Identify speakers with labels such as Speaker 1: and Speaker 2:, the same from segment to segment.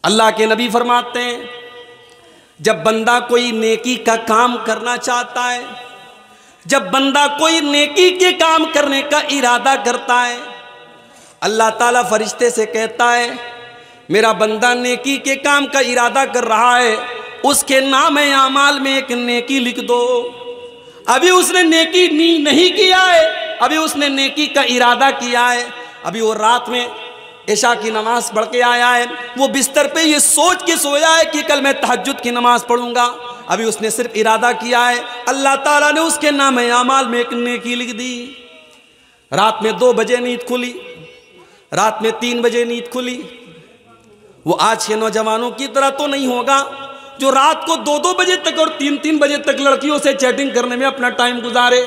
Speaker 1: اللہ کے نبی فرماتے ہیں جب بندہ کوئی نیکی کا کام کرنا چاہتا ہے، جب بندہ کوئی نیکی کے کام کرنے کا ارادہ کرتا ہے، اللہ تعالیٰ فرشتے سے کہتا ہے میرا بندہ نیکی کے کام کا ارادہ کر رہا ہے، اس کے نام اعمال میں ایک نیکی لکھ دو۔ ابھی اس نے نیکی نہیں کیا ہے، ابھی اس نے نیکی کا ارادہ کیا ہے، ابھی وہ رات میں عشاء کی نماز پڑھ کے آیا ہے، وہ بستر پہ یہ سوچ کے سویا ہے کہ کل میں تہجد کی نماز پڑھوں گا، ابھی اس نے صرف ارادہ کیا ہے، اللہ تعالیٰ نے اس کے نام اعمال میں ایک نیکی لکھ دی۔ رات میں 2 بجے نیند کھلی، رات میں 3 بجے نیند کھلی، وہ آج کے نوجوانوں کی طرح تو نہیں ہوگا جو رات کو 2 بجے تک اور 3 بجے تک لڑکیوں سے چیٹنگ کرنے میں اپنا ٹائم گزارے۔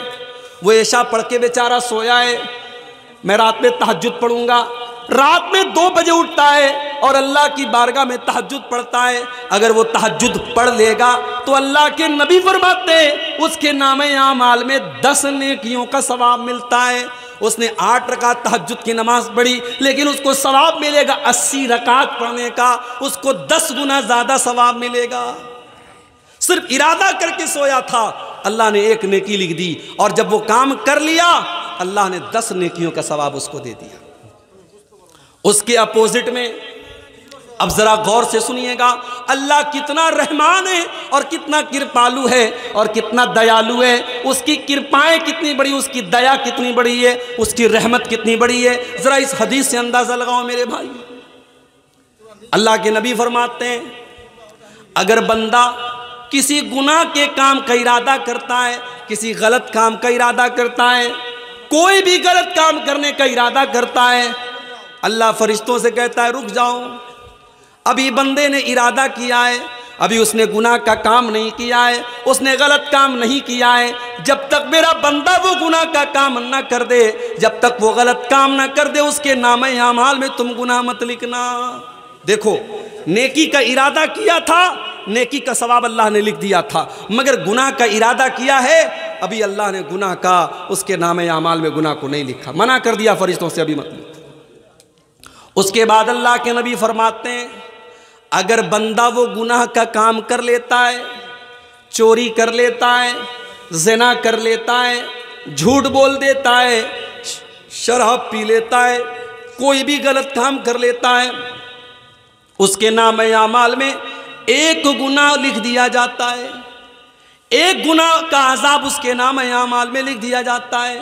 Speaker 1: وہ عشاء پڑھ کے بیچارہ سویا ہے، میں رات میں تہجد پڑھوں گا، رات میں 2 بجے اٹھتا ہے اور اللہ کی بارگاہ میں تہجد پڑھتا ہے۔ اگر وہ تہجد پڑھ لے گا تو اللہ کے نبی فرماتے ہیں اس کے نام اعمال میں 10 نیکیوں کا ثواب ملتا ہے۔ اس نے 8 رکعت تہجد کی نماز پڑھی لیکن اس کو ثواب ملے گا 80 رکعت پڑھنے کا، اس کو 10 گنا زیادہ ثواب ملے گا۔ صرف ارادہ کر کے سویا تھا، اللہ نے ایک نیکی لکھ دی، اور جب وہ کام کر لیا اللہ نے 10 نیکیوں کا ثواب اس کو دے دیا۔ اس کے اپوزٹ میں اب ذرا غور سے سنیے گا، اللہ کتنا رحمان ہے اور کتنا کرپالو ہے اور کتنا دیالو ہے، اس کی کرپائیں کتنی بڑی، اس کی دیا کتنی بڑی ہے، اس کی رحمت کتنی بڑی ہے۔ ذرا اس حدیث سے اندازہ لگاؤ میرے بھائی۔ اللہ کے نبی فرماتے ہیں اگر بندہ کسی گناہ کے کام کا ارادہ کرتا ہے، کسی غلط کام کا ارادہ کرتا ہے، کوئی بھی غلط کام کرنے کا ارادہ کرتا ہے، اللہ فرشتوں سے کہتا ہے رک جاؤ، ابھی بندے نے ارادہ کیا ہے، ابھی اس نے گناہ کا کام نہیں کیا ہے، اس نے غلط کام نہیں کیا ہے، جب تک میرا بندہ وہ گناہ کا کام نہ کر دے، جب تک وہ غلط کام نہ کر دے، اس کے نام اعمال میں تم گناہ مت لکھنا۔ دیکھو نیکی کا ارادہ کیا تھا، نیکی کا ثواب اللہ نے لکھ دیا تھا، مگر گناہ کا ارادہ کیا ہے، ابھی اللہ نے گناہ کا اس کے نام اعمال میں گناہ کو نہیں لکھا، منع کر دیا فرشتوں سے ابھی مت لکھو۔ اس کے بعد اللہ کے نبی فرماتے ہیں اگر بندہ وہ گناہ کا کام کر لیتا ہے، چوری کر لیتا ہے، زنا کر لیتا ہے، جھوٹ بول دیتا ہے، شراب پی لیتا ہے، کوئی بھی غلط کام کر لیتا ہے، اس کے نام اعمال میں ایک گناہ لکھ دیا جاتا ہے، ایک گناہ کا عذاب اس کے نام اعمال میں لکھ دیا جاتا ہے۔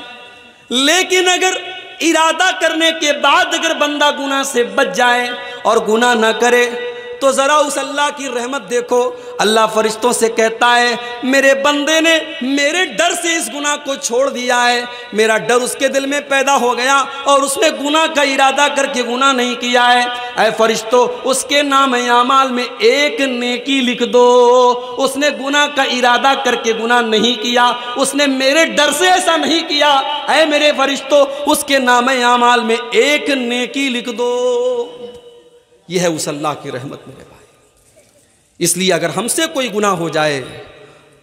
Speaker 1: لیکن اگر ارادہ کرنے کے بعد اگر بندہ گناہ سے بچ جائے اور گناہ نہ کرے تو ذرا اس اللہ کی رحمت دیکھو، اللہ فرشتوں سے کہتا ہے میرے بندے نے میرے ڈر سے اس گناہ کو چھوڑ دیا ہے، میرا ڈر اس کے دل میں پیدا ہو گیا اور اس نے گناہ کا ارادہ کر کے گناہ نہیں کیا ہے، اے فرشتوں اس کے نام اعمال میں ایک نیکی لکھ دو، اس نے گناہ کا ارادہ کر کے گناہ نہیں کیا، اس نے میرے ڈر سے ایسا نہیں کیا، اے میرے فرشتوں اس کے نام اعمال میں ایک نیکی لکھ دو۔ یہ ہے اس اللہ کی رحمت میرے بھائی۔ اس لیے اگر ہم سے کوئی گناہ ہو جائے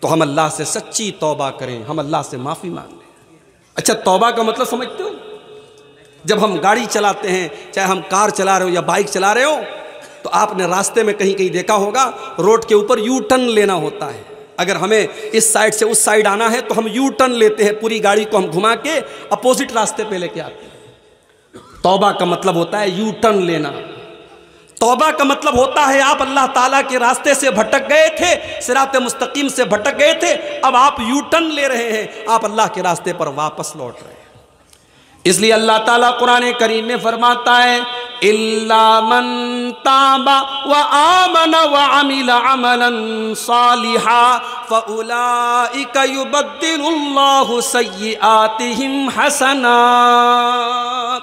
Speaker 1: تو ہم اللہ سے سچی توبہ کریں، ہم اللہ سے معافی مانگ لیں۔ اچھا توبہ کا مطلب سمجھتے ہو؟ جب ہم گاڑی چلاتے ہیں، چاہے ہم کار چلا رہے ہو یا بائک چلا رہے ہو، تو آپ نے راستے میں کہیں دیکھا ہوگا روڈ کے اوپر یو ٹرن لینا ہوتا ہے۔ اگر ہمیں اس سائیڈ سے اس سائیڈ آنا ہے تو ہم یو ٹرن لیتے ہیں، پوری گاڑی کو ہم گھما کے اپوزٹ راستے پہ لے کے آتے ہیں۔ توبہ کا مطلب ہوتا ہے یو ٹرن لینا۔ توبہ کا مطلب ہوتا ہے آپ اللہ تعالیٰ کے راستے سے بھٹک گئے تھے، صراط مستقیم سے بھٹک گئے تھے، اب آپ یو ٹرن لے رہے ہیں، آپ اللہ کے راستے پر واپس لوٹ رہے ہیں۔ اس لیے اللہ تعالیٰ قرآن کریم میں فرماتا ہے إِلَّا مَن تَابَ وَآمَنَ وَعَمِلَ عَمَلًا صَالِحًا فَأُولَئِكَ يُبَدِّلُ اللَّهُ سَيِّئَاتِهِمْ حَسَنَاتٍ۔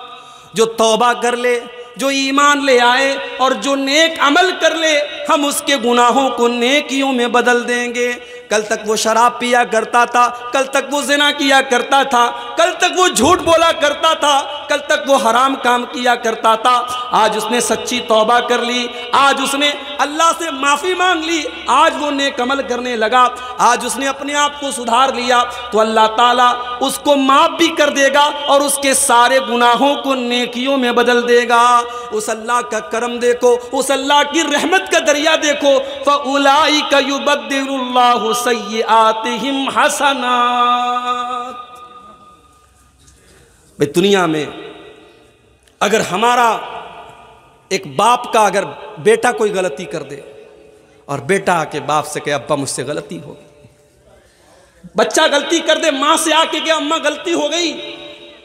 Speaker 1: جو توبہ کر لے، جو ایمان لے آئے اور جو نیک عمل کر لے، ہم اس کے گناہوں کو نیکیوں میں بدل دیں گے۔ کل تک وہ شراب پیا کرتا تھا، کل تک وہ زنا کیا کرتا تھا، کل تک وہ جھوٹ بولا کرتا تھا، کل تک وہ حرام کام کیا کرتا تھا، آج اس نے سچی توبہ کر لی، آج اس نے اللہ سے معافی مانگ لی، آج وہ نیک عمل کرنے لگا، آج اس نے اپنے آپ کو سدھار لیا، تو اللہ تعالیٰ اس کو معاف بھی کر دے گا اور اس کے سارے گناہوں کو نیکیوں میں بدل دے گا۔ اس اللہ کا کرم دیکھو، اس اللہ کی رحمت کا دریا دیکھو۔ فَأُولَئِكَ يُبَدِّلُ اللَّهُ سَيِّئَاتِهِمْ حَسَنَاتٍ۔ بھئی دنیا میں اگر ہمارا ایک باپ کا اگر بیٹا کوئی غلطی کر دے اور بیٹا آ کے باپ سے کہے ابا مجھ سے غلطی ہو گئی، بچہ غلطی کر دے ماں سے آ کے کہ اماں غلطی ہو گئی،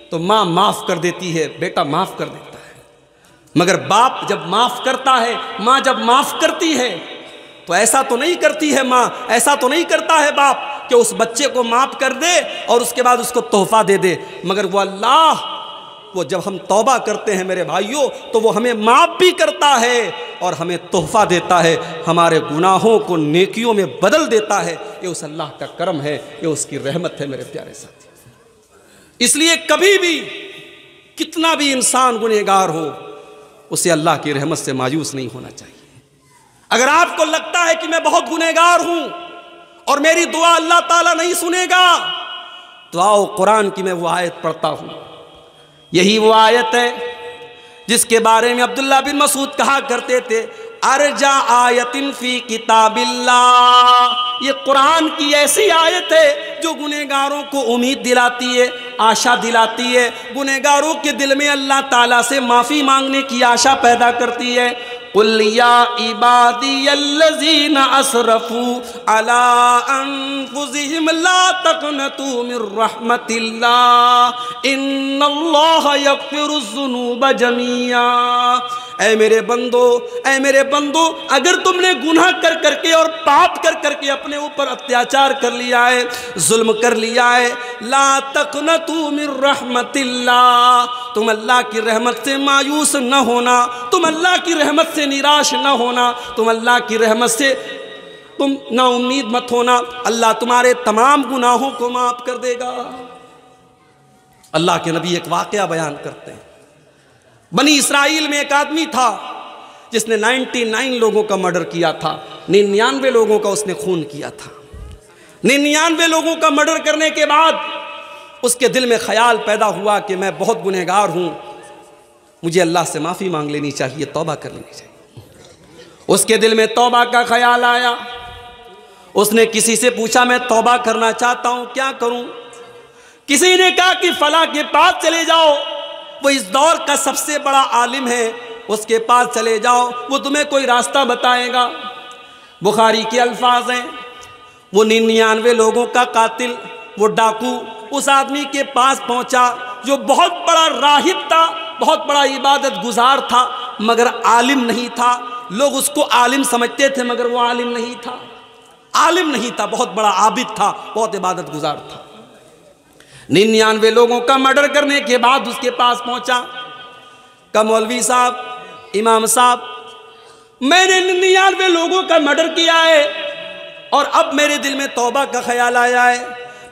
Speaker 1: تو ماں معاف کر دیتی ہے، بیٹا معاف کر دیتا ہے۔ مگر باپ جب معاف کرتا ہے، ماں جب معاف کرتی ہے، تو ایسا تو نہیں کرتی ہے ماں، ایسا تو نہیں کرتا ہے باپ کہ اس بچے کو معاف کر دے اور اس کے بعد اس کو تحفہ دے دے، مگر وہ اللہ، وہ جب ہم توبہ کرتے ہیں میرے بھائیوں تو وہ ہمیں معاف بھی کرتا ہے اور ہمیں تحفہ دیتا ہے، ہمارے گناہوں کو نیکیوں میں بدل دیتا ہے۔ یہ اس اللہ کا کرم ہے، یہ اس کی رحمت ہے میرے پیارے ساتھی۔ اس لیے کبھی بھی کتنا بھی انسان گنہگار ہو، اسے اللہ کی رحمت سے مایوس نہیں ہونا چاہیے۔ اگر آپ کو لگتا ہے کہ میں بہت گنہگار ہوں اور میری دعا اللہ تعالیٰ نہیں سنے گا، تو آؤ قرآن کی میں وہ آیت پڑھتا ہوں۔ یہی وہ آیت ہے جس کے بارے میں عبداللہ بن مسعود کہا کرتے تھے ارجا آیت فی کتاب اللہ۔ یہ قرآن کی ایسی آیت ہے جو گنہگاروں کو امید دلاتی ہے، آشا دلاتی ہے، گنہگاروں کے دل میں اللہ تعالیٰ سے معافی مانگنے کی آشا پیدا کرتی ہے۔ قُلْ يَا عِبَادِيَ الَّذِينَ أَسْرَفُوا عَلَىٰ أَنفُسِهِمْ لَا تَقْنَطُوا مِن رَحْمَةِ اللَّهِ إِنَّ اللَّهَ يَغْفِرُ الذُّنُوبَ جَمِيعًا۔ اے میرے بندو، اگر تم نے گناہ کر کے اور پاپ کر کے اپنے اوپر اتیاچار کر لیا ہے، ظلم کر لیا ہے، لا تقنطوا من رحمت اللہ، تم اللہ کی رحمت سے مایوس نہ ہونا، تم اللہ کی رحمت سے نراش نہ ہونا، تم اللہ کی رحمت سے تم نا امید مت ہونا، اللہ تمہارے تمام گناہوں کو معاف کر دے گا۔ اللہ کے نبی ایک واقعہ بیان کرتے ہیں، بنی اسرائیل میں ایک آدمی تھا جس نے 99 لوگوں کا مرڈر کیا تھا، 99 لوگوں کا اس نے خون کیا تھا۔ 99 لوگوں کا مرڈر کرنے کے بعد اس کے دل میں خیال پیدا ہوا کہ میں بہت گنہگار ہوں، مجھے اللہ سے معافی مانگ لینی چاہیے، توبہ کر لینی چاہیے۔ اس کے دل میں توبہ کا خیال آیا، اس نے کسی سے پوچھا میں توبہ کرنا چاہتا ہوں، کیا کروں؟ کسی نے کہا کہ فلاں کے پاس چلے جاؤ، وہ اس دور کا سب سے بڑا عالم ہے، اس کے پاس چلے جاؤ، وہ تمہیں کوئی راستہ بتائے گا۔ بخاری کے الفاظ ہیں، وہ 99 لوگوں کا قاتل، وہ ڈاکو اس آدمی کے پاس پہنچا جو بہت بڑا راہب تھا، بہت بڑا عبادت گزار تھا، مگر عالم نہیں تھا۔ لوگ اس کو عالم سمجھتے تھے مگر وہ عالم نہیں تھا، عالم نہیں تھا، بہت بڑا عابد تھا، بہت عبادت گزار تھا۔ 99 لوگوں کا مرڈر کرنے کے بعد اس کے پاس پہنچا، کہا مولوی صاحب، امام صاحب، میں نے 99 لوگوں کا مرڈر کیا ہے اور اب میرے دل میں توبہ کا خیال آیا ہے،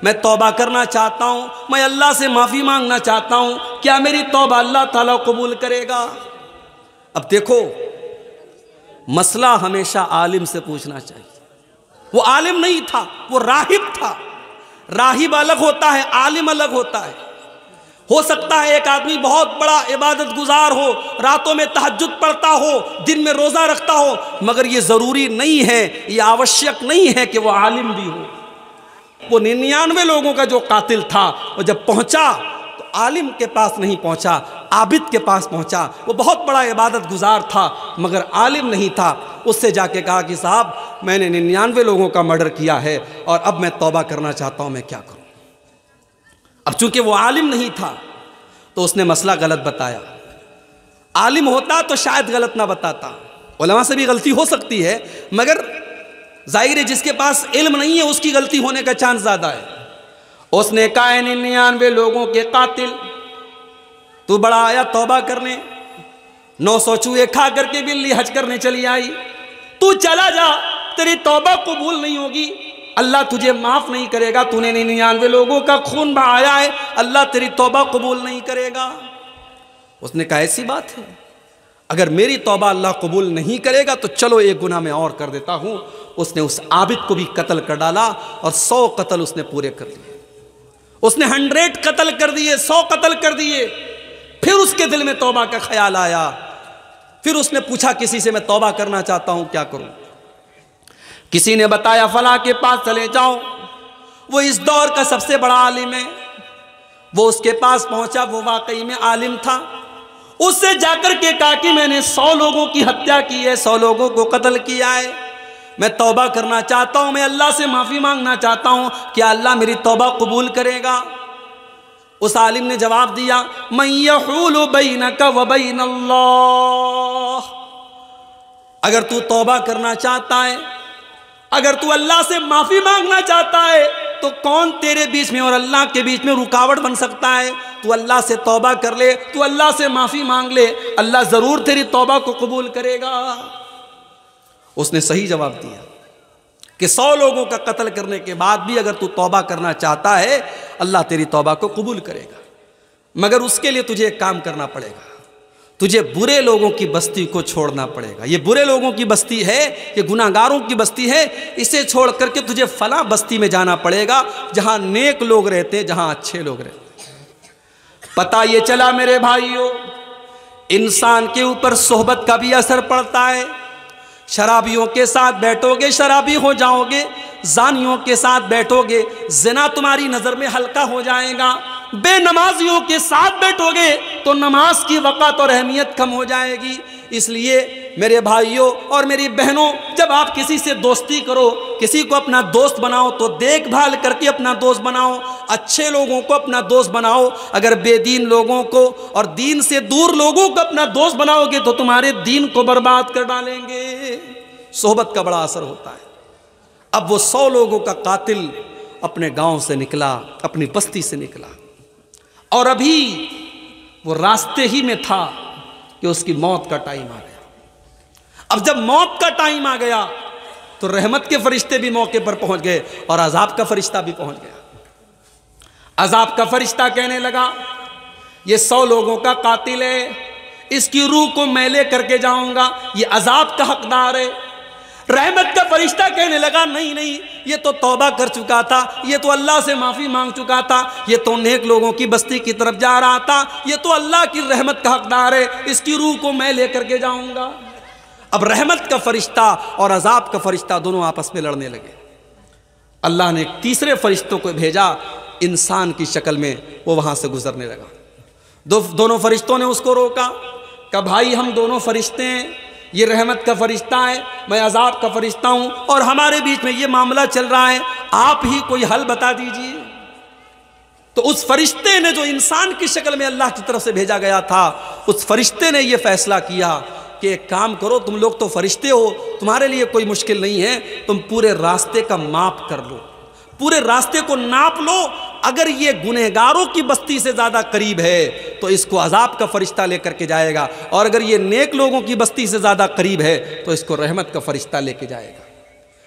Speaker 1: میں توبہ کرنا چاہتا ہوں، میں اللہ سے معافی مانگنا چاہتا ہوں، کیا میری توبہ اللہ تعالیٰ قبول کرے گا؟ اب دیکھو، مسئلہ ہمیشہ عالم سے پوچھنا چاہیے۔ وہ عالم نہیں تھا، وہ راہب تھا۔ راہب الگ ہوتا ہے، عالم الگ ہوتا ہے۔ ہو سکتا ہے ایک آدمی بہت بڑا عبادت گزار ہو، راتوں میں تہجد پڑھتا ہو، دن میں روزہ رکھتا ہو، مگر یہ ضروری نہیں ہے، یہ آوشیک نہیں ہے کہ وہ عالم بھی ہو۔ وہ 99 لوگوں کا جو قاتل تھا، وہ جب پہنچا تو عالم کے پاس نہیں پہنچا، عابد کے پاس پہنچا۔ وہ بہت بڑا عبادت گزار تھا مگر عالم نہیں تھا۔ اس سے جا کے کہا کہ صاحب، میں نے 99 لوگوں کا مرڈر کیا ہے اور اب میں توبہ کرنا چاہتا ہوں، میں کیا کروں؟ اب چونکہ وہ عالم نہیں تھا تو اس نے مسئلہ غلط بتایا۔ عالم ہوتا تو شاید غلط نہ بتاتا، علماء سے بھی غلطی ہو سکتی ہے، مگر ظاہر ہے جس کے پاس علم نہیں ہے اس کی غلطی ہونے کا چانس زیادہ ہے۔ اس نے کہا 99 لوگوں کے قاتل، تو بڑا آیا توبہ کرنے، 900 چوہے کھا کر کے بلی حج کرنے چلی آئی، تو چلا جا، تیری توبہ قبول نہیں ہوگی، اللہ تجھے معاف نہیں کرے گا، تو نے 99 لوگوں کا خون بہایا ہے، اللہ تیری توبہ قبول نہیں کرے گا۔ اس نے کہا ایسی بات ہے، اگر میری توبہ اللہ قبول نہیں کرے گا تو چلو ایک گناہ میں اور کر دیتا ہوں۔ اس نے اس عابد کو بھی قتل کر ڈالا اور 100 قتل اس نے پورے کر لیے۔ اس نے 100 قتل کر دیے، 100 قتل کر دیے۔ پھر اس کے دل میں توبہ کا خیال آیا، پھر اس نے پوچھا کسی سے میں توبہ کرنا چاہتا ہوں کیا کروں؟ کسی نے بتایا فلاں کے پاس چلے جاؤ، وہ اس دور کا سب سے بڑا عالم ہے۔ وہ اس کے پاس پہنچا، وہ واقعی میں عالم تھا۔ اس سے جا کر کے کہا کہ میں نے 100 لوگوں کی ہتیا کی ہے، 100 لوگوں کو قتل کیا ہے، میں توبہ کرنا چاہتا ہوں، میں اللہ سے معافی مانگنا چاہتا ہوں، کیا اللہ میری توبہ قبول کرے گا؟ اس عالم نے جواب دیا من یحول بینک و بین اللہ، اگر تو توبہ کرنا چاہتا ہے، اگر تو اللہ سے معافی مانگنا چاہتا ہے تو کون تیرے بیچ میں اور اللہ کے بیچ میں رکاوٹ بن سکتا ہے؟ تو اللہ سے توبہ کر لے، تو اللہ سے معافی مانگ لے، اللہ ضرور تیری توبہ کو قبول کرے گا۔ اس نے صحیح جواب دیا کہ 100 لوگوں کا قتل کرنے کے بعد بھی اگر تو توبہ کرنا چاہتا ہے اللہ تیری توبہ کو قبول کرے گا، مگر اس کے لیے تجھے ایک کام کرنا پڑے گا، تجھے برے لوگوں کی بستی کو چھوڑنا پڑے گا۔ یہ برے لوگوں کی بستی ہے، یہ گناہ گاروں کی بستی ہے، اسے چھوڑ کر کے تجھے فلاں بستی میں جانا پڑے گا جہاں نیک لوگ رہتے ہیں، جہاں اچھے لوگ رہتے ہیں۔ پتہ یہ چلا میرے بھائیوں، انسان کے اوپر صحبت کا بھی اثر پڑتا ہے۔ شرابیوں کے ساتھ بیٹھو گے شرابی ہو جاؤ گے، زانیوں کے ساتھ بیٹھو گے زنا تمہاری نظر میں ہلکا ہو جائے گا، بے نمازیوں کے ساتھ بیٹھو گے تو نماز کی وقت اور اہمیت کم ہو جائے گی۔ اس لیے میرے بھائیوں اور میری بہنوں، جب آپ کسی سے دوستی کرو، کسی کو اپنا دوست بناؤ تو دیکھ بھال کر کے اپنا دوست بناؤ، اچھے لوگوں کو اپنا دوست بناؤ۔ اگر بے دین لوگوں کو اور دین سے دور لوگوں کو اپنا دوست بناؤ گے تو تمہارے دین کو برباد کر ڈالیں گے۔ صحبت کا بڑا اثر ہوتا ہے۔ اب وہ 100 لوگوں کا قاتل اپنے گاؤں سے نکلا، اپنی بستی سے نکلا، اور ابھی وہ راستے ہی میں تھا کہ اس کی موت کا ٹائم آ گیا۔ اب جب موت کا ٹائم آ گیا تو رحمت کے فرشتے بھی موقع پر پہنچ گئے اور عذاب کا فرشتہ بھی پہنچ گیا۔ عذاب کا فرشتہ کہنے لگا یہ 100 لوگوں کا قاتل ہے، اس کی روح کو میں لے کر کے جاؤں گا، یہ عذاب کا حقدار ہے۔ رحمت کا فرشتہ کہنے لگا نہیں نہیں، یہ تو توبہ کر چکا تھا، یہ تو اللہ سے معافی مانگ چکا تھا، یہ تو نیک لوگوں کی بستی کی طرف جا رہا تھا، یہ تو اللہ کی رحمت کا حقدار ہے، اس کی روح کو میں لے کر کے جاؤں گا۔ اب رحمت کا فرشتہ اور عذاب کا فرشتہ دونوں آپس میں لڑنے لگے۔ اللہ نے ایک تیسرے فرشتوں کو بھیجا انسان کی شکل میں، وہ وہاں سے گزرنے لگا۔ دونوں فرشتوں نے اس کو روکا، کہا بھائی ہم دونوں فرشتے ہیں، یہ رحمت کا فرشتہ ہے، میں عذاب کا فرشتہ ہوں، اور ہمارے بیچ میں یہ معاملہ چل رہا ہے، آپ ہی کوئی حل بتا دیجئے۔ تو اس فرشتے نے جو انسان کی شکل میں اللہ کی طرف سے بھیجا گیا تھا، اس فرشتے نے یہ فیصلہ کیا کہ ایک کام کرو، تم لوگ تو فرشتے ہو، تمہارے لیے کوئی مشکل نہیں ہے، تم پورے راستے کا ماپ کر لو، پورے راستے کو ناپ لو، اگر یہ گنہگاروں کی بستی سے زیادہ قریب ہے تو اس کو عذاب کا فرشتہ لے کر کے جائے گا، اور اگر یہ نیک لوگوں کی بستی سے زیادہ قریب ہے تو اس کو رحمت کا فرشتہ لے کے جائے گا۔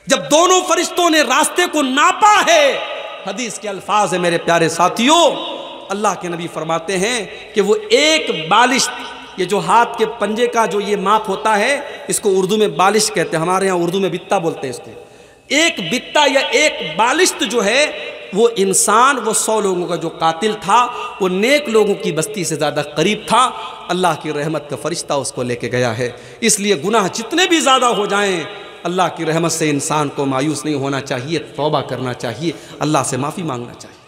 Speaker 1: جب دونوں فرشتوں نے راستے کو ناپا ہے، حدیث کے الفاظ ہیں میرے پیارے ساتھیوں، اللہ کے نبی فرماتے ہیں کہ وہ ایک بالشت، یہ جو ہاتھ کے پنجے کا جو یہ ماپ ہوتا ہے اس کو اردو میں بالش کہتے ہیں، ہمارے ہاں اردو میں بتہ بولتے ہیں اس کو، ایک بتہ یا ایک بالشت جو ہے وہ انسان، وہ 100 لوگوں کا جو قاتل تھا وہ نیک لوگوں کی بستی سے زیادہ قریب تھا۔ اللہ کی رحمت کا فرشتہ اس کو لے کے گیا ہے۔ اس لیے گناہ جتنے بھی زیادہ ہو جائیں اللہ کی رحمت سے انسان کو مایوس نہیں ہونا چاہیے، توبہ کرنا چاہیے، اللہ سے معافی مانگنا چاہیے۔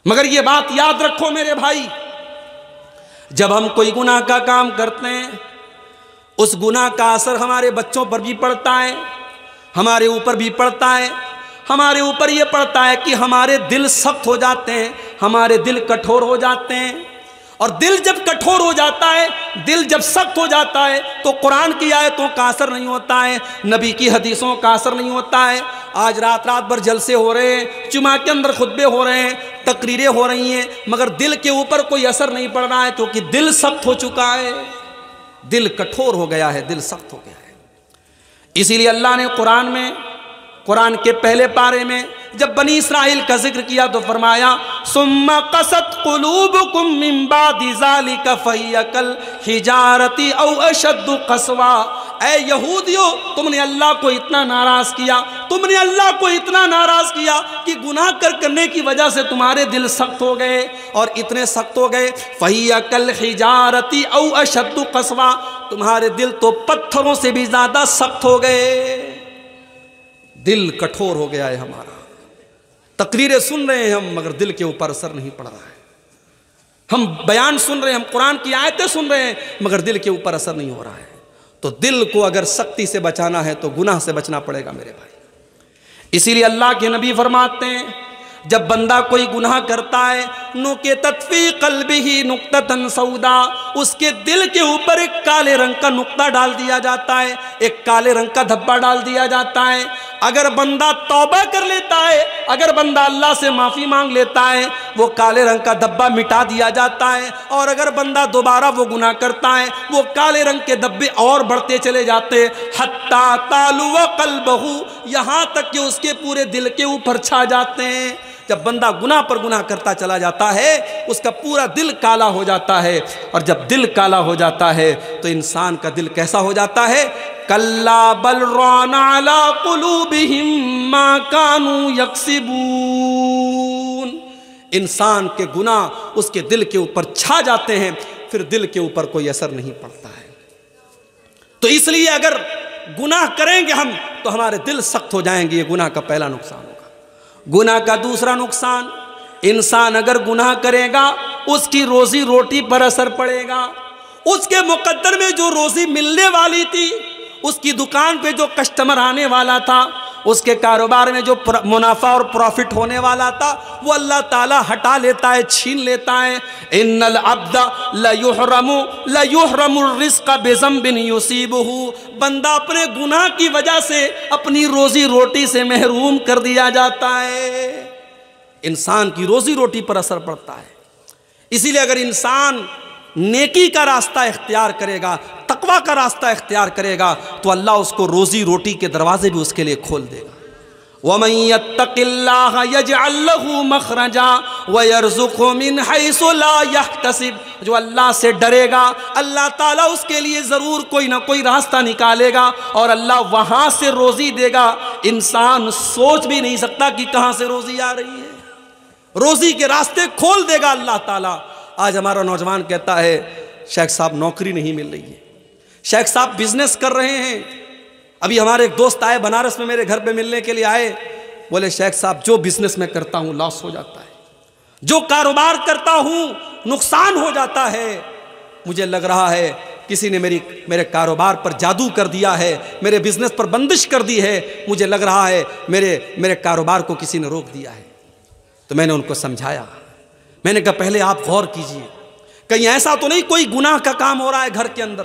Speaker 1: مگر یہ بات یاد رکھو میرے بھائی، جب ہم کوئی گناہ کا کام کرتے ہیں اس گناہ کا اثر ہمارے بچوں پر بھی پڑتا ہے، ہمارے اوپر بھی پڑتا ہے۔ ہمارے اوپر یہ پڑتا ہے کہ ہمارے دل سخت ہو جاتے ہیں، ہمارے دل کٹھور ہو جاتے ہیں، اور دل جب کٹھور ہو جاتا ہے، دل جب سخت ہو جاتا ہے تو قرآن کی آیتوں کا اثر نہیں ہوتا ہے، نبی کی حدیثوں کا اثر نہیں ہوتا ہے۔ آج رات بھر جلسے ہو رہے ہیں، جمعہ کے اندر خطبے ہو رہے ہیں، تقریریں ہو رہی ہیں، مگر دل کے اوپر کوئی اثر نہیں پڑ رہا ہے، کیونکہ دل سخت ہو چکا ہے، دل کٹھور ہو گیا ہے، دل سخت ہو گیا ہے۔ اسی لیے اللہ نے قرآن کے پہلے پارے میں جب بنی اسرائیل کا ذکر کیا تو فرمایا ثم قست قلوبکم من بعد ذالک فہی کالحجارۃ او اشد قسوا۔ اے یہودیو، تم نے اللہ کو اتنا ناراض کیا، تم نے اللہ کو اتنا ناراض کیا کہ گناہ کرنے کی وجہ سے تمہارے دل سخت ہو گئے، اور اتنے سخت ہو گئے فہی کالحجارۃ او اشد قسوا، تمہارے دل تو پتھروں سے بھی زیادہ سخت ہو گئے، دل کٹھور ہو گیا ہے ہمارا، تقریریں سن رہے ہیں ہم مگر دل کے اوپر اثر نہیں پڑ رہا ہے، ہم بیان سن رہے ہیں، ہم قرآن کی آیتیں سن رہے ہیں مگر دل کے اوپر اثر نہیں ہو رہا ہے۔ تو دل کو اگر سختی سے بچانا ہے تو گناہ سے بچنا پڑے گا میرے بھائی۔ اسی لیے اللہ کے نبی فرماتے ہیں جب بندہ کوئی گناہ کرتا ہے نُقِطَتْ فِي قَلْبِهِ نُقْطَةً سَوْدَا، اس کے دل کے اوپر ایک کالے رنگ کا نقطہ ڈال دیا جاتا ہے، ایک کالے رنگ کا دھبا ڈال دیا جاتا ہے۔ اگر بندہ توبہ کر لیتا ہے، اگر بندہ اللہ سے معافی مانگ لیتا ہے، وہ کالے رنگ کا دھبا مٹا دیا جاتا ہے، اور اگر بندہ دوبارہ وہ گناہ کرتا ہے وہ کالے رنگ کے دھبے اور بڑھتے چلے جاتے ہیں، حَتَّى تَعْلُوَ قَلْبَهُ، یہاں تک کہ اس کے پورے دل کے اوپر چھا جاتے ہیں۔ جب بندہ گناہ پر گناہ کرتا چلا جاتا ہے اس کا پورا دل کالا ہو جاتا ہے، اور جب دل کالا ہو جاتا ہے تو انسان کا دل کیسا ہو جاتا ہے؟ کَلَّا بَلْ رَانَ عَلَىٰ قُلُوبِهِمْ مَا كَانُوا يَكْسِبُونَ، انسان کے گناہ اس کے دل کے اوپر چھا جاتے ہیں، پھر دل کے اوپر کوئی اثر نہیں پڑتا ہے۔ تو اس لیے اگر گناہ کریں گے ہم تو ہمارے دل سخت ہو جائیں گے، یہ گناہ کا پہلا نقصان ہوگا۔ گناہ کا دوسرا نقصان، انسان اگر گناہ کرے گا اس کی روزی روٹی پر اثر پڑے گا، اس کے مقدر میں جو روزی ملنے والی تھی، اس کی دکان پہ جو کسٹمر آنے والا تھا، اس کے کاروبار میں جو منافع اور پروفٹ ہونے والا تھا، وہ اللہ تعالیٰ ہٹا لیتا ہے، چھین لیتا ہے۔ ان العبد لیحرم الرزق بذنب یصیبہ، بندہ اپنے گناہ کی وجہ سے اپنی روزی روٹی سے محروم کر دیا جاتا ہے، انسان کی روزی روٹی پر اثر پڑتا ہے۔ اسی لیے اگر انسان نیکی کا راستہ اختیار کرے گا، تقوی کا راستہ اختیار کرے گا تو اللہ اس کو روزی روٹی کے دروازے بھی اس کے لیے کھول دے گا۔ وَمَن يَتَّقِ اللَّهَ يَجْعَل لَّهُ مَخْرَجًا وَيَرْزُقْهُ مِنْ حَيْثُ لَا يَحْتَسِبُ، جو اللہ سے ڈرے گا اللہ تعالیٰ اس کے لیے ضرور کوئی نہ کوئی راستہ نکالے گا، اور اللہ وہاں سے روزی دے گا، انسان سوچ بھی نہیں سکتا کہ کہاں سے روزی آ رہی ہے، روزی کے راستے کھول دے گا اللہ تعالیٰ۔ آج ہمارا نوجوان کہتا ہے شیخ صاحب نوکری نہیں مل رہی ہے، شیخ صاحب بزنس کر رہے ہیں۔ ابھی ہمارے ایک دوست آئے بنارس میں میرے گھر پہ ملنے کے لیے آئے، بولے شیخ صاحب جو بزنس میں کرتا ہوں لاس ہو جاتا ہے، جو کاروبار کرتا ہوں نقصان ہو جاتا ہے، مجھے لگ رہا ہے کسی نے میرے کاروبار پر جادو کر دیا ہے، میرے بزنس پر بندش کر دی ہے، مجھے لگ رہا ہے میرے کاروبار کو کسی نے روک دیا ہے۔ تو میں نے ان کو سمجھایا، میں نے کہا پہلے آپ غور کیجئے کہیں ایسا تو نہیں کوئی گناہ کا کام ہو رہا ہے گھر کے اندر،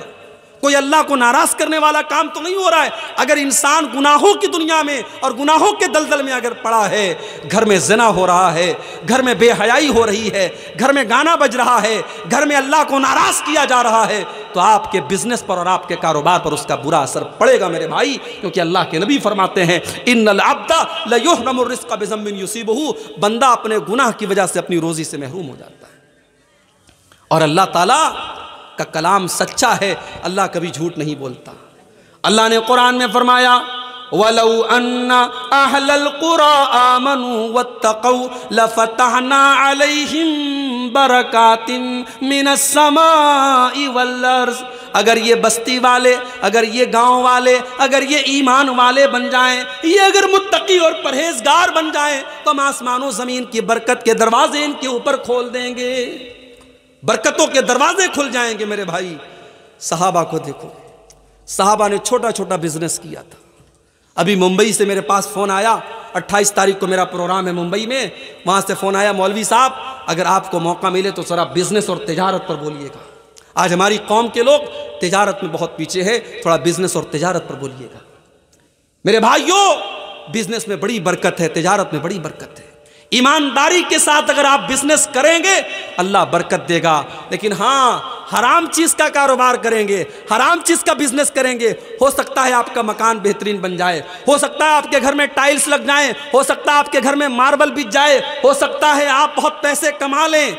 Speaker 1: کوئی اللہ کو ناراض کرنے والا کام تو نہیں ہو رہا ہے؟ اگر انسان گناہوں کی دنیا میں اور گناہوں کے دلدل میں اگر پڑا ہے، گھر میں زنا ہو رہا ہے، گھر میں بے حیائی ہو رہی ہے، گھر میں گانا بج رہا ہے، گھر میں اللہ کو ناراض کیا جا رہا ہے، تو آپ کے بزنس پر اور آپ کے کاروبار پر اس کا برا اثر پڑے گا میرے بھائی، کیونکہ اللہ کے نبی فرماتے ہیں ان العبد لیحرم الرزق بذنب یصیبہ، بندہ اپنے گناہ کی وجہ سے اپنی روزی سے محروم ہو جاتا ہے۔ اور اللہ تعالیٰ کا کلام سچا ہے، اللہ کبھی جھوٹ نہیں بولتا۔ اللہ نے قرآن میں فرمایا وَلَوْ أَنَّ أَهْلَ الْقُرَىٰ آمَنُوا وَاتَّقَوْا لَفَتَحْنَا عَلَيْهِمْ بَرَكَاتٍ مِّنَ السَّمَاءِ وَالْأَرْضِ، اگر یہ بستی والے، اگر یہ گاؤں والے، اگر یہ ایمان والے بن جائیں، یہ اگر متقی اور پرہیزگار بن جائیں تو ہم آسمان و زمین کی برکت کے دروازے ان کے اوپر کھول دیں گے، برکتوں کے دروازے کھل جائیں گے میرے بھائی۔ صحابہ کو دیکھو، صحابہ نے چھوٹا چھوٹا بزنس کیا تھا۔ ابھی ممبئی سے میرے پاس فون آیا، 28 تاریخ کو میرا پروگرام ہے ممبئی میں، وہاں سے فون آیا مولوی صاحب اگر آپ کو موقع ملے تو ذرا بزنس اور تجارت پر بولیے گا۔ آج ہماری قوم کے لوگ تجارت میں بہت پیچھے ہیں، تھوڑا بزنس اور تجارت پر بولیے گا۔ میرے بھائیوں بزنس میں بڑی برکت ہے، تجارت میں بڑی برکت ہے، ایمانداری کے ساتھ اگر آپ بزنس کریں گے اللہ برکت دے گا، لیکن ہاں حرام چیز کا کاروبار کریں گے، حرام چیز کا بزنس کریں گے، ہو سکتا ہے آپ کا مکان بہترین بن جائے، ہو سکتا ہے آپ کے گھر میں ٹائلز لگ جائیں، ہو سکتا ہے آپ کے گھر میں ماربل بچ جائے، ہو سکتا ہے آپ بہت پیسے کما لیں،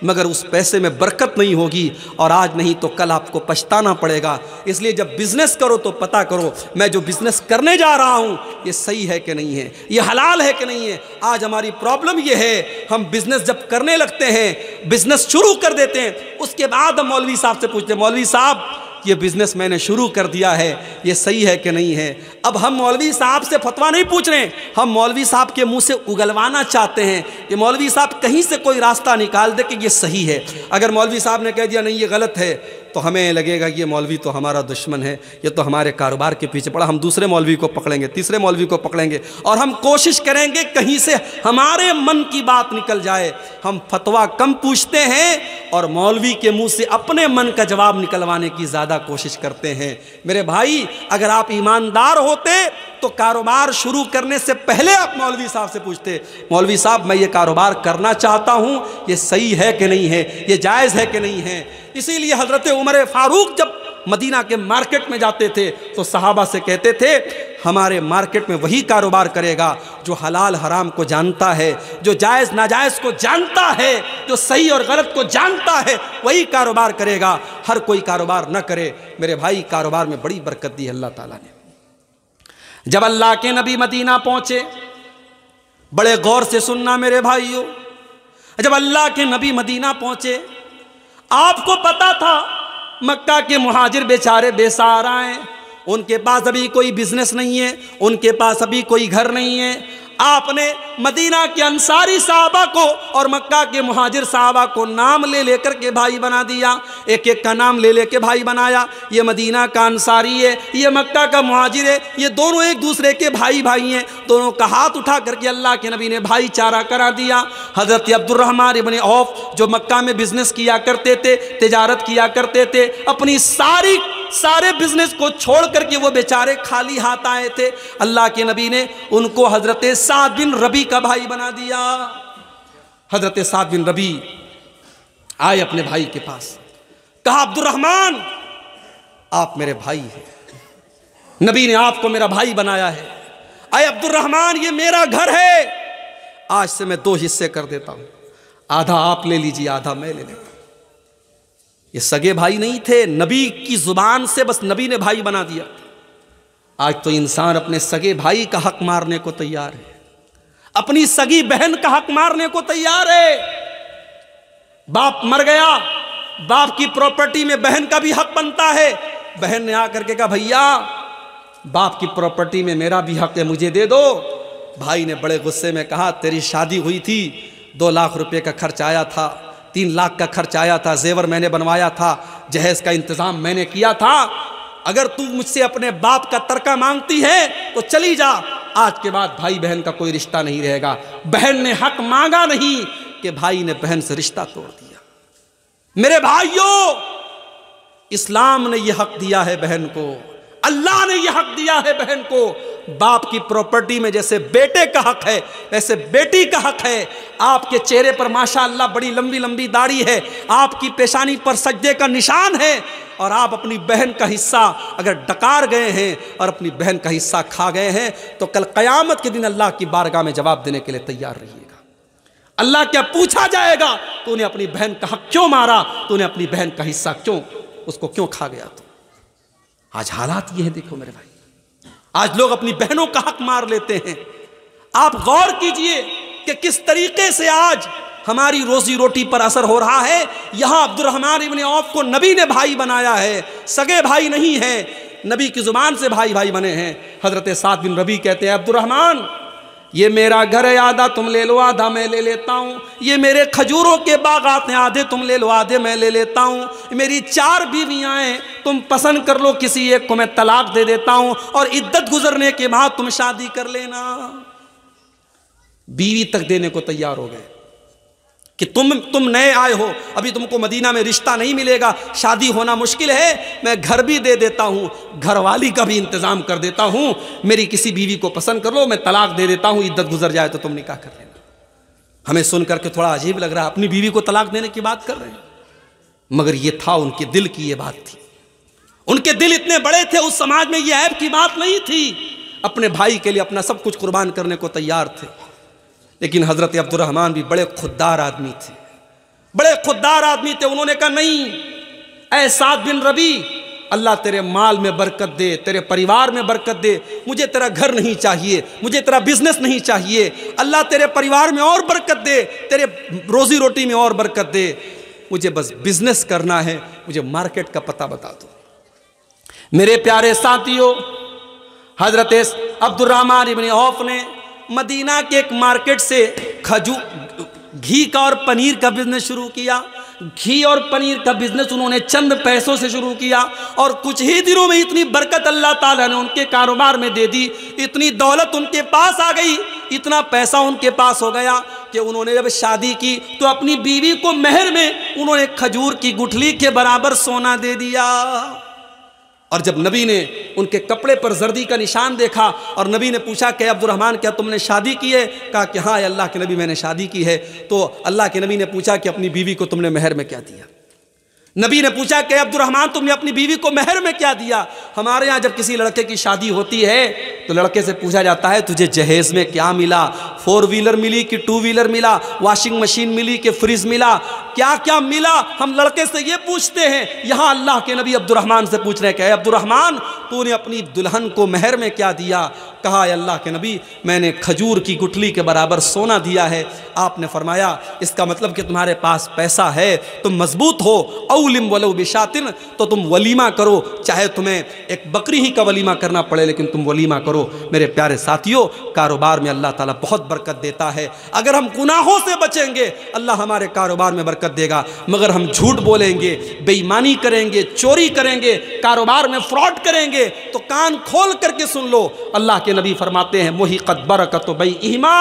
Speaker 1: مگر اس پیسے میں برکت نہیں ہوگی، اور آج نہیں تو کل آپ کو پچھتانا پڑے گا۔ اس لیے جب بزنس کرو تو پتہ کرو میں جو بزنس کرنے جا رہا ہوں یہ صحیح ہے کہ نہیں ہے، یہ حلال ہے کہ نہیں ہے۔ آج ہماری پرابلم یہ ہے ہم بزنس جب کرنے لگتے ہیں، بزنس شروع کر دیتے ہیں، اس کے بعد ہم مولوی صاحب سے پوچھتے ہیں مولوی صاحب یہ بزنس میں نے شروع کر دیا ہے، یہ صحیح ہے کہ نہیں ہے۔ اب ہم مولوی صاحب سے فتویٰ نہیں پوچھ رہے ہیں، ہم مولوی صاحب کے منہ سے اگلوانا چاہتے ہیں کہ مولوی صاحب کہیں سے کوئی راستہ نکال دے کہ یہ صحیح ہے۔ اگر مولوی صاحب نے کہہ دیا نہیں یہ غلط ہے تو ہمیں لگے گا کہ یہ مولوی تو ہمارا دشمن ہے، یہ تو ہمارے کاروبار کے پیچھے پڑا، ہم دوسرے مولوی کو پکڑیں گے، تیسرے مولوی کو پکڑیں گے، اور ہم کوشش کریں گے کہیں سے ہمارے من کی بات نکل جائے۔ ہم فتویٰ کم پوچھتے ہیں اور مولوی کے منہ سے اپنے من کا جواب نکلوانے کی زیادہ کوشش کرتے ہیں۔ میرے بھائی، اگر آپ ایماندار ہوتے تو کاروبار شروع کرنے سے پہلے آپ مولوی صاحب سے پوچھتے، مولوی صاحب میں یہ کاروبار کرنا چاہتا ہوں، یہ صحیح ہے کہ نہیں ہے، یہ جائز ہے کہ نہیں ہے۔ اسی لیے حضرت عمر فاروق جب مدینہ کے مارکیٹ میں جاتے تھے تو صحابہ سے کہتے تھے ہمارے مارکیٹ میں وہی کاروبار کرے گا جو حلال حرام کو جانتا ہے، جو جائز ناجائز کو جانتا ہے، جو صحیح اور غلط کو جانتا ہے، وہی کاروبار کرے گا، ہر کوئی کاروبار نہ کرے۔ میرے بھائی، کاروبار میں بڑی برکت دی اللہ تعالیٰ نے۔ جب اللہ کے نبی مدینہ پہنچے، بڑے غور سے سننا میرے بھائیوں، جب اللہ کے نبی مدینہ پہنچے، آپ کو پتا تھا مکہ کے مہاجر بیچارے بے سہارا ہیں، ان کے پاس ابھی کوئی بزنس نہیں ہے، ان کے پاس ابھی کوئی گھر نہیں ہے۔ آپ نے مدینہ کے انصاری صحابہ کو اور مکہ کے مہاجر صحابہ کو نام لے لے کر کے بھائی بنا دیا، ایک ایک کا نام لے لے کے بھائی بنایا۔ یہ مدینہ کا انصاری ہے، یہ مکہ کا مہاجر ہے، یہ دونوں ایک دوسرے کے بھائی بھائی ہیں۔ دونوں کا ہاتھ اٹھا کر کے اللہ کے نبی نے بھائی چارہ کرا دیا۔ حضرت عبد الرحمن ابن عوف جو مکہ میں بزنس کیا کرتے تھے، تجارت کیا کرتے تھے، اپنی سارے بزنس کو چھوڑ کر کے وہ بیچارے خالی ہاتھ آئے تھے، اللہ کے نبی نے ان کو حضرت سعد بن ربی کا بھائی بنا دیا۔ حضرت سعد بن ربی آئے اپنے بھائی کے پاس، کہا عبد الرحمن آپ میرے بھائی ہیں، نبی نے آپ کو میرا بھائی بنایا ہے۔ اے عبد الرحمن، یہ میرا گھر ہے، آج سے میں 2 حصے کر دیتا ہوں، آدھا آپ لے لیجیے، آدھا میں لے لیتا ہوں۔ یہ سگے بھائی نہیں تھے، نبی کی زبان سے بس نبی نے بھائی بنا دیا۔ آج تو انسان اپنے سگے بھائی کا حق مارنے کو تیار ہے، اپنی سگی بہن کا حق مارنے کو تیار ہے۔ باپ مر گیا، باپ کی پراپرٹی میں بہن کا بھی حق بنتا ہے۔ بہن نے آ کر کے کہا بھیا باپ کی پراپرٹی میں میرا بھی حق ہے، مجھے دے دو۔ بھائی نے بڑے غصے میں کہا تیری شادی ہوئی تھی، 2 لاکھ روپے کا خرچ آیا تھا، 3 لاکھ کا خرچ آیا تھا، زیور میں نے بنوایا تھا، جہیز کا انتظام میں نے کیا تھا، اگر تو مجھ سے اپنے باپ کا ترکہ مانگتی ہے تو چلی جا، آج کے بعد بھائی بہن کا کوئی رشتہ نہیں رہے گا۔ بہن نے حق مانگا نہیں کہ بھائی نے بہن سے رشتہ توڑ دیا۔ میرے بھائیوں، اسلام نے یہ حق دیا ہے بہن کو، اللہ نے یہ حق دیا ہے بہن کو۔ باپ کی پراپرٹی میں جیسے بیٹے کا حق ہے ویسے بیٹی کا حق ہے۔ آپ کے چہرے پر ماشاءاللہ بڑی لمبی لمبی داڑھی ہے، آپ کی پیشانی پر سجدے کا نشان ہے، اور آپ اپنی بہن کا حصہ اگر ڈکار گئے ہیں اور اپنی بہن کا حصہ کھا گئے ہیں تو کل قیامت کے دن اللہ کی بارگاہ میں جواب دینے کے لیے تیار رہیے گا۔ اللہ کیا پوچھا جائے گا، تو نے اپنی بہن کا حق کیوں مارا، تو نے اپنی بہن کا حصہ اس کو کیوں کھا گیا؟ تو آج حالات یہ ہے، دیکھو میرے بھائی، آج لوگ اپنی بہنوں کا حق مار لیتے ہیں۔ آپ غور کیجئے کہ کس طریقے سے آج ہماری روزی روٹی پر اثر ہو رہا ہے۔ یہاں عبد الرحمن ابن عوف کو نبی نے بھائی بنایا ہے، سگے بھائی نہیں ہیں، نبی کی زبان سے بھائی بھائی بنے ہیں۔ حضرت سعد بن ربی کہتے ہیں عبد الرحمن یہ میرا گھر ہے، آدھا تم لے لو، آدھا میں لے لیتا ہوں۔ یہ میرے کھجوروں کے باغات ہیں، آدھے تم لے لو، آدھے میں لے لیتا ہوں۔ میری 4 بیویاں ہیں، تم پسند کر لو، کسی ایک کو میں طلاق دے دیتا ہوں، اور عدت گزرنے کے بعد تم شادی کر لینا۔ بیوی تک دینے کو تیار ہو گئے کہ تم نئے آئے ہو، ابھی تم کو مدینہ میں رشتہ نہیں ملے گا، شادی ہونا مشکل ہے، میں گھر بھی دے دیتا ہوں، گھر والی کا بھی انتظام کر دیتا ہوں، میری کسی بیوی کو پسند کر لو، میں طلاق دے دیتا ہوں، عدت گزر جائے تو تم نکاح کر لینا۔ ہمیں سن کر کے تھوڑا عجیب لگ رہا ہے، اپنی بیوی کو طلاق دینے کی بات کر رہے ہیں، مگر یہ تھا ان کے دل کی یہ بات تھی، ان کے دل اتنے بڑے تھے، اس سماج میں یہ عیب کی بات نہیں تھی، اپنے بھائی کے لیے اپنا سب کچھ قربان کرنے کو تیار تھے۔ لیکن حضرت عبد الرحمن بھی بڑے خوددار آدمی تھے، بڑے خوددار آدمی تھے۔ انہوں نے کہا نہیں اے سعد بن ربی، اللہ تیرے مال میں برکت دے، تیرے پریوار میں برکت دے، مجھے تیرا گھر نہیں چاہیے، مجھے تیرا بزنس نہیں چاہیے، اللہ تیرے پریوار میں اور برکت دے، تیرے روزی روٹی میں اور برکت دے، مجھے بس بزنس کرنا ہے، مجھے مارکیٹ کا پتہ بتا دو۔ میرے پیارے ساتھیوں، حضرت عبد الرحمن ابن عوف نے مدینہ کے ایک مارکیٹ سے گھی کا اور پنیر کا بزنس شروع کیا۔ گھی اور پنیر کا بزنس انہوں نے چند پیسوں سے شروع کیا، اور کچھ ہی دنوں میں اتنی برکت اللہ تعالیٰ نے ان کے کاروبار میں دے دی، اتنی دولت ان کے پاس آ گئی، اتنا پیسہ ان کے پاس ہو گیا کہ انہوں نے جب شادی کی تو اپنی بیوی کو مہر میں انہوں نے کھجور کی گٹھلی کے برابر سونا دے دیا۔ اور جب نبی نے ان کے کپڑے پر زردی کا نشان دیکھا اور نبی نے پوچھا کہ عبد الرحمن کیا تم نے شادی کی ہے؟ کہا کہ ہاں اللہ کے نبی میں نے شادی کی ہے۔ تو اللہ کے نبی نے پوچھا کہ اپنی بیوی کو تم نے مہر میں کیا دیا؟ نبی نے پوچھا کہ عبد الرحمن تم نے اپنی بیوی کو مہر میں کیا دیا؟ ہمارے یہاں جب کسی لڑکے کی شادی ہوتی ہے تو لڑکے سے پوچھا جاتا ہے تجھے جہیز میں کیا ملا؟ 4 ویلر ملی کہ 2 ویلر ملا؟ واشنگ مشین ملی کہ فریج ملا؟ کیا کیا ملا؟ ہم لڑکے سے یہ پوچھتے ہیں۔ یہاں اللہ کے نبی عبد الرحمن سے پوچھ رہے کہ اے عبد الرحمن تو نے اپنی دلہن کو مہر میں کیا دیا؟ کہا اے اللہ کے نبی میں نے کھجور کی گٹھلی کے برابر سونا دیا ہے۔ آپ نے فرمایا اس کا مطلب کہ تمہارے پاس پیسہ ہے، تم مضبوط ہو، اولم ولو بشاتن، تو تم ولیمہ کرو، چاہے تمہیں ایک بکری ہی کا ولیمہ کرنا پڑے لیکن تم ولیمہ کرو۔ میرے پیارے ساتھیوں، کاروبار میں اللہ تعالیٰ بہت برکت دیتا ہے۔ اگر ہم گناہوں سے بچیں گے اللہ ہمارے کاروبار میں برکت دے گا، مگر ہم جھوٹ بولیں گے، بے ایمانی کریں گے، چوری کریں گے، کاروبار میں فراڈ کریں گے تو کان کھول کر کے سن لو، اللہ کے نبی فرماتے ہیں محقت برکت بیعہما،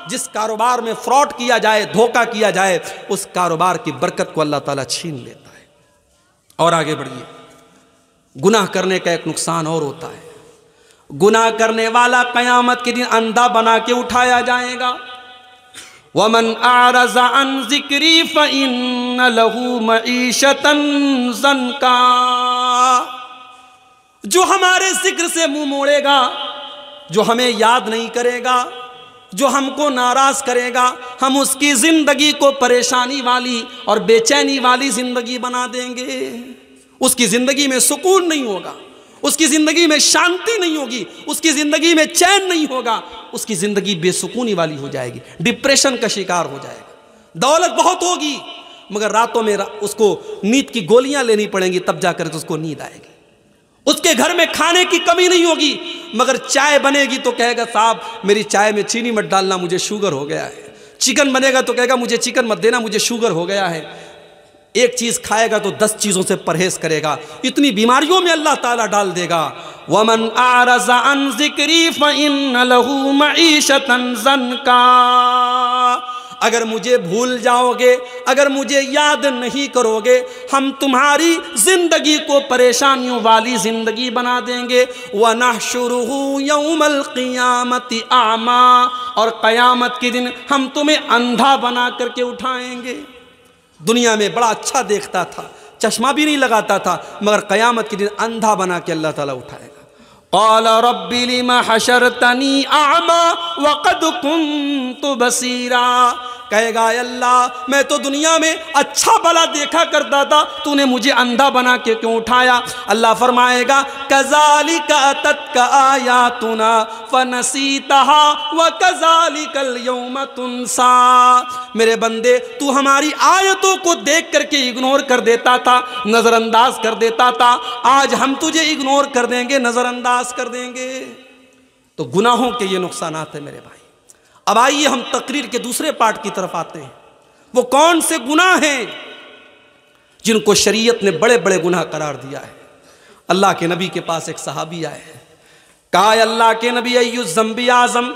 Speaker 1: جس کاروبار میں فراڈ کیا جائے، دھوکہ کیا جائے، اس کاروبار کی برکت کو اللہ تعالیٰ چھین لیتا ہے۔ اور آگے بڑھیے، گناہ کرنے کا ایک نقصان اور ہوتا ہے، گناہ کرنے والا قیامت کے دن اندھا بنا کے اٹھایا جائے گا۔ وَمَنْ أَعْرَضَ عَنْ ذِكْرِي فَإِنَّ لَهُ مَعِيشَةً ضَنْكًا، جو ہمارے ذکر سے منہ موڑے گا، جو ہمیں یاد نہیں کرے گا، جو ہم کو ناراض کرے گا، ہم اس کی زندگی کو پریشانی والی اور بے چینی والی زندگی بنا دیں گے۔ اس کی زندگی میں سکون نہیں ہوگا، اس کی زندگی میں شانتی نہیں ہوگی، اس کی زندگی میں چین نہیں ہوگا، اس کی زندگی بے سکونی والی ہو جائے گی، ڈپریشن کا شکار ہو جائے گا۔ دولت بہت ہوگی مگر راتوں میں اس کو نیند کی گولیاں لینی پڑیں گی، تب جا کر تو اس کو نیند آئے گی۔ اس کے گھر میں کھانے کی کمی نہیں ہوگی مگر چائے بنے گی تو کہے گا صاحب میری چائے میں چینی مت ڈالنا، مجھے شوگر ہو گیا ہے۔ چکن بنے گا تو کہے گا مجھے چکن مت دینا، مجھے شوگر ہو گیا ہے۔ ایک چیز کھائے گا تو 10 چیزوں سے پرہیز کرے گا، اتنی بیماریوں میں اللہ تعالیٰ ڈال دے گا۔ وَمَنْ أَعْرَضَ عَنْ ذِكْرِي فَإِنَّ لَهُ مَعِيشَةً ضَنْكًا، اگر مجھے بھول جاؤ گے، اگر مجھے یاد نہیں کرو گے، ہم تمہاری زندگی کو پریشانیوں والی زندگی بنا دیں گے۔ وَنَحْشُرُهُ يَوْمَ الْقِيَامَةِ أَعْمَى، اور قیامت کے دن ہم تمہیں اندھا بنا کر کے اٹھائیں گے۔ دنیا میں بڑا اچھا دیکھتا تھا، چشمہ بھی نہیں لگاتا تھا، مگر قیامت کے دن اندھا بنا کے اللہ تعالیٰ اٹھائے گا۔ قال رب لم حشرتنی اعمی وقد كنت بصیرا، کہے گا اے اللہ میں تو دنیا میں اچھا بھلا دیکھا کرتا تھا، تو نے مجھے اندھا بنا کے کیوں اٹھایا؟ اللہ فرمائے گا کذالک اتتک آیاتنا فنسیتها وکذالک اليوم تنسی، میرے بندے تو ہماری آیتوں کو دیکھ کر کے اگنور کر دیتا تھا، نظر انداز کر دیتا تھا، آج ہم تجھے اگنور کر دیں گے، نظر انداز کر دیں گے۔ تو گناہوں کے یہ نقصانات ہیں میرے بھائی۔ اب آئیے ہم تقریر کے دوسرے پارٹ کی طرف آتے ہیں، وہ کون سے گناہ ہیں جن کو شریعت نے بڑے بڑے گناہ قرار دیا ہے۔ اللہ کے نبی کے پاس ایک صحابی آئے ہیں، کہا اللہ کے نبی ای الذنب اعظم،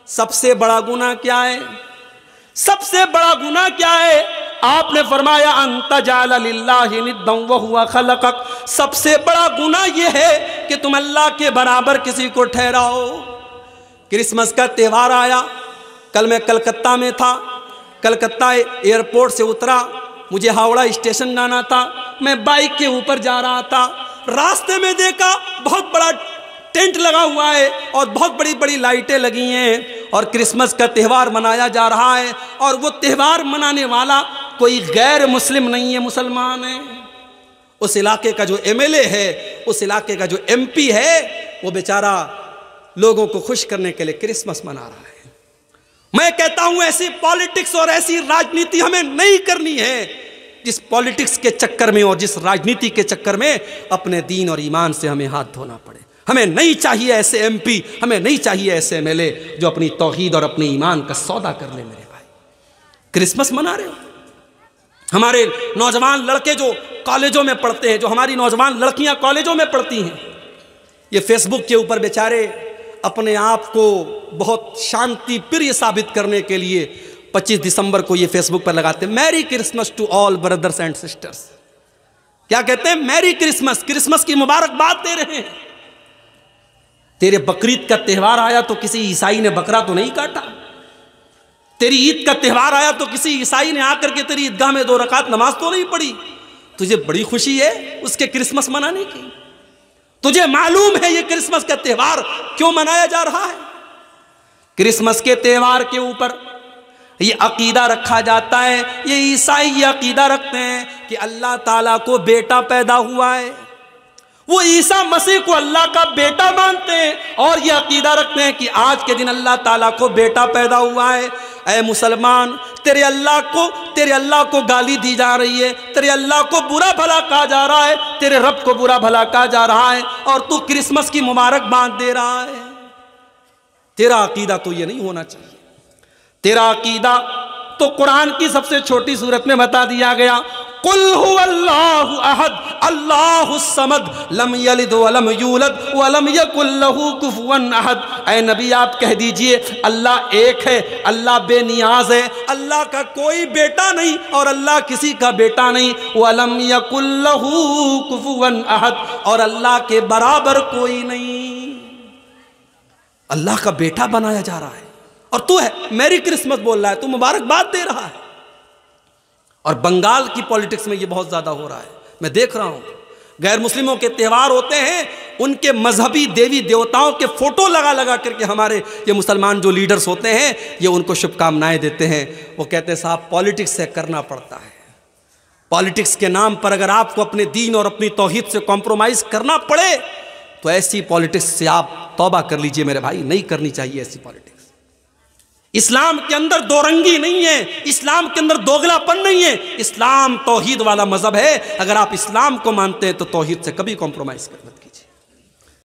Speaker 1: سب سے بڑا گناہ کیا ہے؟ سب سے بڑا گناہ کیا ہے؟ آپ نے فرمایا ان تجعل للہ ندا وہو خلقک، سب سے بڑا گناہ یہ ہے کہ تم اللہ کے برابر کسی کو ٹھہراؤ۔ کرسمس کا تہوار آیا، کل میں کلکتہ میں تھا، کلکتہ ایئرپورٹ سے اترا، مجھے ہاوڑا اسٹیشن جانا تھا، میں بائک کے اوپر جا رہا تھا، راستے میں دیکھا بہت بڑا ٹینٹ لگا ہوا ہے اور بہت بڑی بڑی لائٹیں لگی ہیں اور کرسمس کا تہوار منایا جا رہا ہے، اور وہ تہوار منانے والا کوئی غیر مسلم نہیں ہے، مسلمان ہے۔ اس علاقے کا جو ایم ایل اے ہے، اس علاقے کا جو ایم پی ہے، وہ بیچارہ لوگوں کو خوش کرنے کے لیے کرسمس منا رہا ہے۔ میں کہتا ہوں ایسی پالیٹکس اور ایسی راجنیتی ہمیں نہیں کرنی ہے۔ جس پالیٹکس کے چکر میں اور جس راجنیتی کے چکر میں اپنے دین اور ایمان سے ہمیں ہاتھ دھونا پڑے۔ ہمیں نہیں چاہیے ایسے ایم پی، ہمیں نہیں چاہیے ایسے ایم ایل اے جو اپنی توحید اور اپنے ایمان کا سودا کر لیں۔ میرے بھائی، کرسمس منا رہے ہو؟ ہمارے نوجوان لڑکے جو کالجوں میں پڑھتے ہیں، جو ہماری نوجوان لڑکیاں کالجوں میں پڑھتی ہیں، یہ فیس بک کے اوپر بیچارے اپنے آپ کو بہت شانتی پریہ ثابت کرنے کے لیے 25 دسمبر کو یہ فیس بک پر لگاتے ہیں، merry Christmas to all brothers and sisters. کیا کہتے ہیں؟ میری کرسمس، کرسمس کی مبارکباد دے رہے ہیں۔ تیرے بقرعید کا تہوار آیا تو کسی عیسائی نے بکرا تو نہیں کاٹا؟ تیری عید کا تہوار آیا تو کسی عیسائی نے آ کر کے تیری عیدگاہ میں 2 رکعت نماز تو نہیں پڑھی؟ تجھے بڑی خوشی ہے اس کے کرسمس منانے کی؟ تجھے معلوم ہے یہ کرسمس کا تہوار کیوں منایا جا رہا ہے؟ کرسمس کے تہوار کے اوپر یہ عقیدہ رکھا جاتا ہے، یہ عیسائی یہ عقیدہ رکھتے ہیں کہ اللہ تعالیٰ کو بیٹا پیدا ہوا ہے، وہ عیسیٰ مسیح کو اللہ کا بیٹا مانتے ہیں اور یہ عقیدہ رکھتے ہیں کہ آج کے دن اللہ تعالیٰ کو بیٹا پیدا ہوا ہے۔ اے مسلمان، تیرے اللہ کو گالی دی جا رہی ہے، تیرے اللہ کو برا بھلا کہا جا رہا ہے، تیرے رب کو برا بھلا کہا جا رہا ہے، اور تو کرسمس کی مبارکباد دے رہا ہے۔ تیرا عقیدہ تو یہ نہیں ہونا چاہیے۔ تیرا عقیدہ تو قرآن کی سب سے چھوٹی سورت میں بتا دیا گیا، قل هو اللہ احد اللہ الصمد لم یلد ولم یولد ولم یکن له کفوا احد۔ اے نبی آپ کہہ دیجئے اللہ ایک ہے، اللہ بے نیاز ہے، اللہ کا کوئی بیٹا نہیں اور اللہ کسی کا بیٹا نہیں، ولم یکن له کفوا احد، اور اللہ کے برابر کوئی نہیں۔ اللہ کا بیٹا بنایا جا رہا ہے اور تو ہے میری کرسمس بول رہا ہے، تو مبارکباد دے رہا ہے۔ اور بنگال کی پولیٹکس میں یہ بہت زیادہ ہو رہا ہے، میں دیکھ رہا ہوں۔ غیر مسلموں کے تہوار ہوتے ہیں، ان کے مذہبی دیوی دیوتاؤں کے فوٹو لگا کر کے ہمارے یہ مسلمان جو لیڈرز ہوتے ہیں یہ ان کو شبھ کامنائیں دیتے ہیں۔ وہ کہتے ہیں صاحب پولیٹکس سے کرنا پڑتا ہے، پولیٹکس کے نام پر اگر آپ کو اپنے دین اور اپنی توحید سے کمپرومائز کرنا پڑے تو ایسی پولیٹکس سے آپ توبہ کر لیجئے میرے بھائی، نہیں کرنی چاہیے ایسی پولیٹکس۔ اسلام کے اندر دو رنگی نہیں ہے، اسلام کے اندر دوگلا پن نہیں ہے، اسلام توحید والا مذہب ہے۔ اگر آپ اسلام کو مانتے ہیں تو توحید سے کبھی کمپرومائز کرنا۔